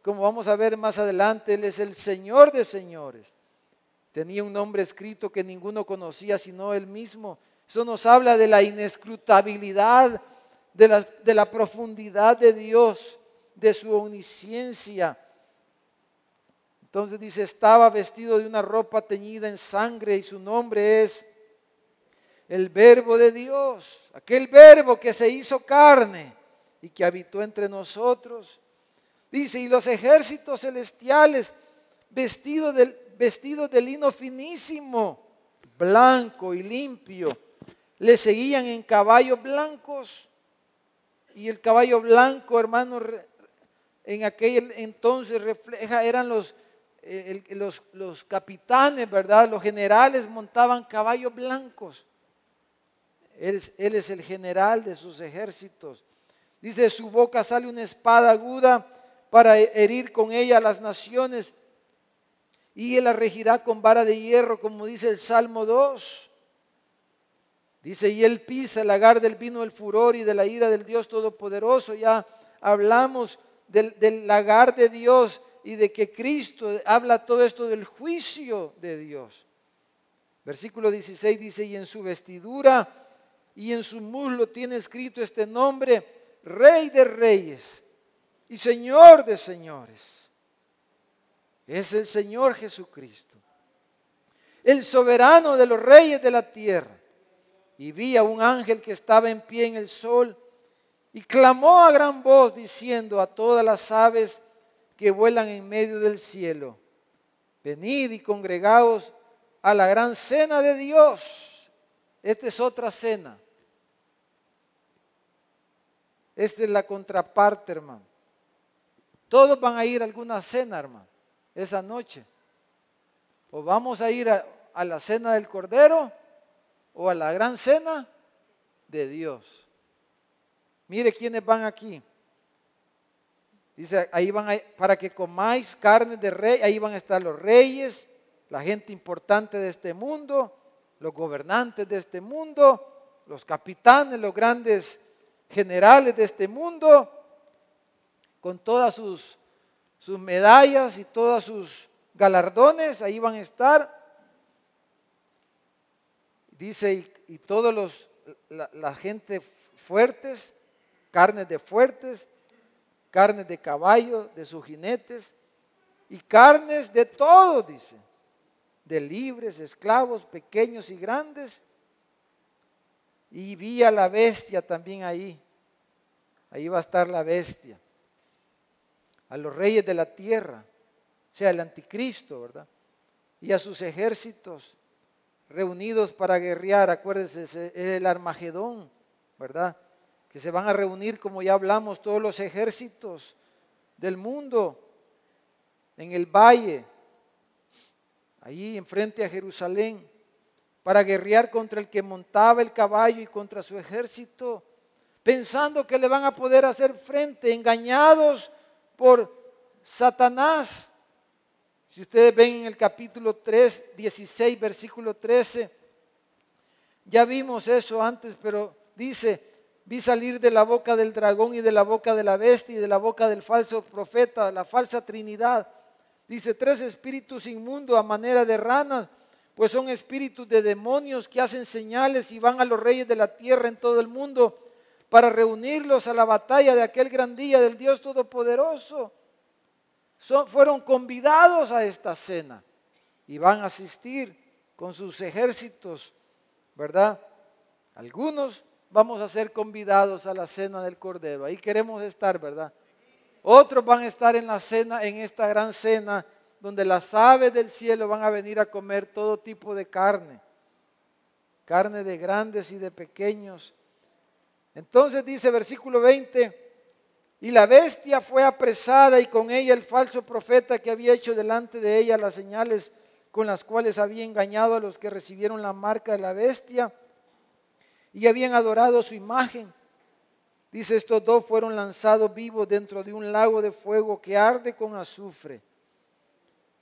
como vamos a ver más adelante, Él es el Señor de señores. Tenía un nombre escrito que ninguno conocía sino Él mismo. Eso nos habla de la inescrutabilidad, de la profundidad de Dios, de su omnisciencia. Entonces dice, estaba vestido de una ropa teñida en sangre y su nombre es el Verbo de Dios, aquel Verbo que se hizo carne y que habitó entre nosotros. Dice, y los ejércitos celestiales vestidos de lino finísimo, blanco y limpio, le seguían en caballos blancos. Y el caballo blanco, hermano, en aquel entonces refleja, eran los capitanes, ¿verdad? Los generales montaban caballos blancos. Él es el general de sus ejércitos. Dice, de su boca sale una espada aguda para herir con ella a las naciones. Y él la regirá con vara de hierro, como dice el Salmo 2. Dice, y él pisa el lagar del vino del furor y de la ira del Dios Todopoderoso. Ya hablamos del lagar de Dios y de que Cristo habla todo esto del juicio de Dios. Versículo 16 dice, y en su vestidura y en su muslo tiene escrito este nombre, Rey de Reyes y Señor de Señores. Es el Señor Jesucristo, el soberano de los reyes de la tierra. Y vi a un ángel que estaba en pie en el sol y clamó a gran voz diciendo a todas las aves que vuelan en medio del cielo, venid y congregaos a la gran cena de Dios. Esta es otra cena. Esta es la contraparte, hermano. Todos van a ir a alguna cena, hermano, esa noche. O vamos a ir a la cena del Cordero o a la gran cena de Dios. Mire quiénes van aquí. Dice, ahí van para que comáis carne de rey, ahí van a estar los reyes, la gente importante de este mundo, los gobernantes de este mundo, los capitanes, los grandes generales de este mundo, con todas sus medallas y todos sus galardones, ahí van a estar. Dice, y todos la gente fuertes, carnes de fuertes, carnes de caballo, de sus jinetes, y carnes de todos, dice, de libres, esclavos, pequeños y grandes. Y vi a la bestia también ahí va a estar la bestia, a los reyes de la tierra, o sea, el anticristo, ¿verdad? Y a sus ejércitos reunidos para guerrear. Acuérdense, es el Armagedón, ¿verdad? Que se van a reunir, como ya hablamos, todos los ejércitos del mundo en el valle, allí enfrente a Jerusalén, para guerrear contra el que montaba el caballo y contra su ejército, pensando que le van a poder hacer frente, engañados por Satanás. Si ustedes ven en el capítulo 16, versículo 13, ya vimos eso antes, pero dice, vi salir de la boca del dragón y de la boca de la bestia y de la boca del falso profeta, la falsa trinidad. Dice, 3 espíritus inmundos a manera de ranas, pues son espíritus de demonios que hacen señales y van a los reyes de la tierra en todo el mundo para reunirlos a la batalla de aquel gran día del Dios Todopoderoso. Fueron convidados a esta cena y van a asistir con sus ejércitos, ¿verdad? Algunos vamos a ser convidados a la cena del Cordero, ahí queremos estar, ¿verdad? Otros van a estar en la cena, en esta gran cena, donde las aves del cielo van a venir a comer todo tipo de carne, carne de grandes y de pequeños. Entonces dice versículo 20, y la bestia fue apresada y con ella el falso profeta que había hecho delante de ella las señales con las cuales había engañado a los que recibieron la marca de la bestia y habían adorado su imagen. Dice, estos 2 fueron lanzados vivos dentro de un lago de fuego que arde con azufre.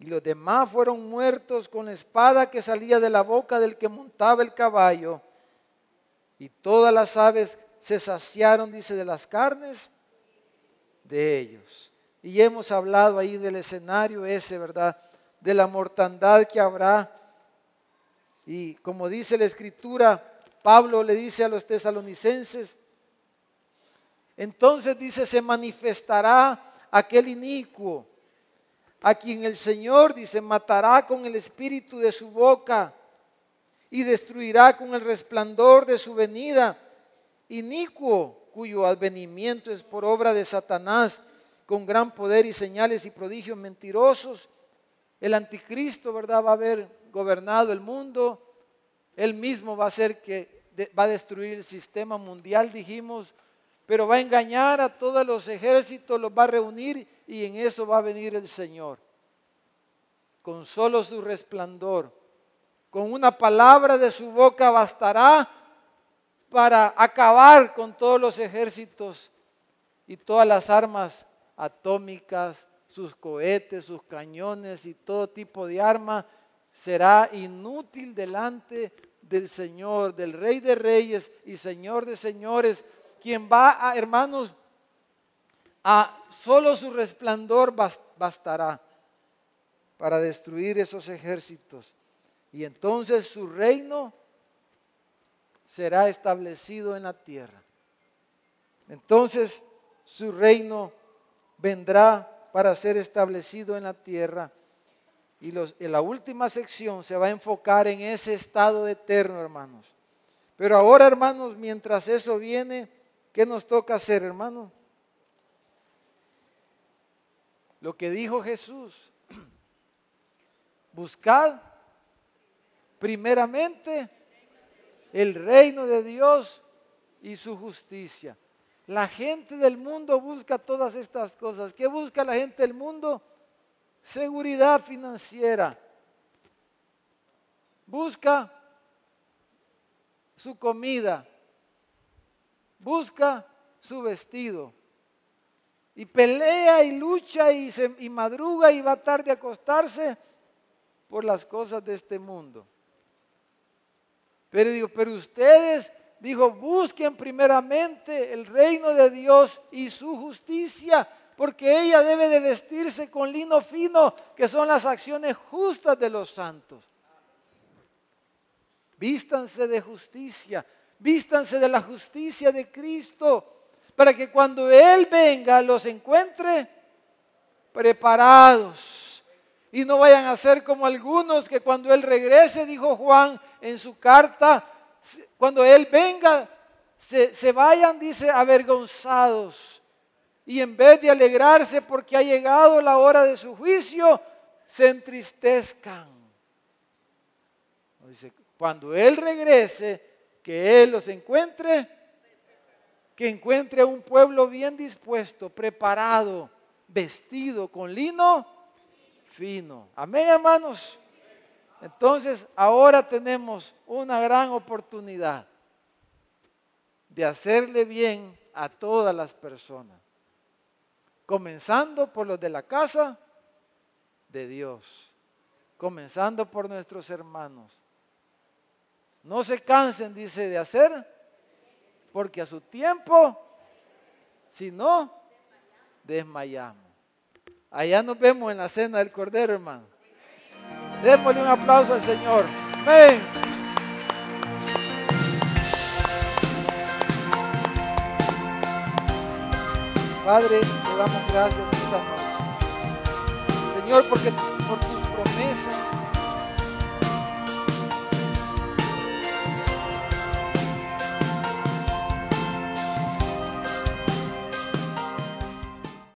Y los demás fueron muertos con la espada que salía de la boca del que montaba el caballo. Y todas las aves se saciaron, dice, de las carnes de ellos. Y hemos hablado ahí del escenario ese, ¿verdad? De la mortandad que habrá. Y como dice la Escritura, Pablo le dice a los tesalonicenses, entonces dice, se manifestará aquel inicuo, a quien el Señor, dice, matará con el espíritu de su boca y destruirá con el resplandor de su venida. Inicuo, cuyo advenimiento es por obra de Satanás, con gran poder y señales y prodigios mentirosos. El anticristo, ¿verdad?, va a haber gobernado el mundo. Él mismo va a ser va a destruir el sistema mundial, dijimos, pero va a engañar a todos los ejércitos, los va a reunir y en eso va a venir el Señor. Con solo su resplandor, con una palabra de su boca bastará para acabar con todos los ejércitos y todas las armas atómicas, sus cohetes, sus cañones y todo tipo de arma. Será inútil delante del Señor, del Rey de Reyes y Señor de Señores, quien va a, hermanos, a solo su resplandor bastará para destruir esos ejércitos. Y entonces su reino será establecido en la tierra. Entonces su reino vendrá para ser establecido en la tierra. Y en la última sección se va a enfocar en ese estado eterno, hermanos. Pero ahora, hermanos, mientras eso viene, ¿qué nos toca hacer, hermanos? Lo que dijo Jesús: buscad primeramente el reino de Dios y su justicia. La gente del mundo busca todas estas cosas. ¿Qué busca la gente del mundo? Seguridad financiera. Busca su comida. Busca su vestido. Y pelea y lucha y madruga y va tarde a acostarse por las cosas de este mundo. Pero ustedes, dijo, busquen primeramente el reino de Dios y su justicia, porque ella debe de vestirse con lino fino, que son las acciones justas de los santos. Vístanse de justicia, vístanse de la justicia de Cristo, para que cuando Él venga los encuentre preparados. Y no vayan a ser como algunos que cuando Él regrese, dijo Juan en su carta, cuando Él venga, se vayan, dice, avergonzados. Y en vez de alegrarse porque ha llegado la hora de su juicio, se entristezcan. Dice, cuando Él regrese, que Él los encuentre, que encuentre a un pueblo bien dispuesto, preparado, vestido con lino fino. Amén, hermanos. Entonces, ahora tenemos una gran oportunidad de hacerle bien a todas las personas, comenzando por los de la casa de Dios, comenzando por nuestros hermanos. No se cansen, dice, de hacer, porque a su tiempo, si no, desmayamos. Allá nos vemos en la cena del Cordero, hermano. Démosle un aplauso al Señor. Amén. Padre, te damos gracias esta noche, Señor, porque por tus promesas